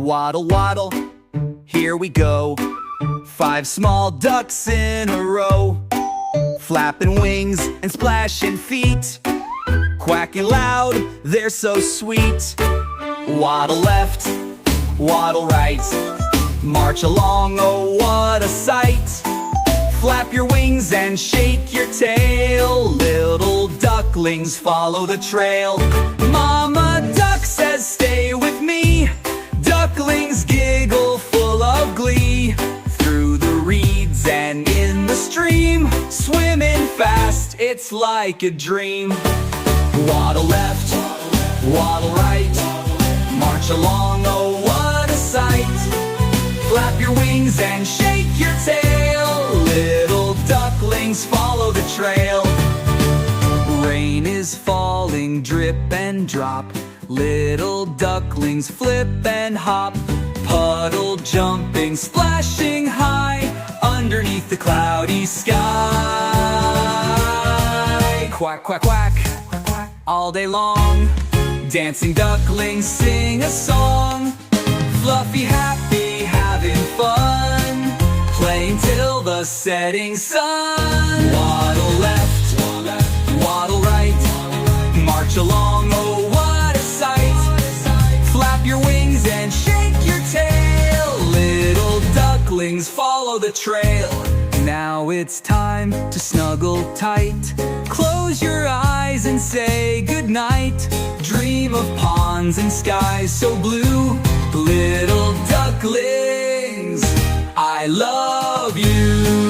Waddle, waddle, here we go. 5 small ducks in a row, flapping wings and splashing feet, quacking loud, they're so sweet. Waddle left, waddle right, march along, oh what a sight. Flap your wings and shake your tail, little ducklings follow the trail. Mama duck says stay with me, ducklings giggle full of glee. Through the reeds and in the stream, swimming fast, it's like a dream. Waddle left, waddle right, march along, oh what a sight. Flap your wings and shake your tail, little ducklings follow the trail. Rain is falling, drip and drop, little ducklings flip and hop. Puddle jumping, splashing high, underneath the cloudy sky. Quack, quack, quack, all day long, dancing ducklings sing a song. Fluffy, happy, having fun, playing till the setting sun. Waddle left, waddle right, march along, oh what a sight. Flap your wings and shake your tail, little ducklings follow the trail. Now it's time to snuggle tight, close your eyes and say goodnight. Dream of ponds and skies so blue, little ducklings, I love you.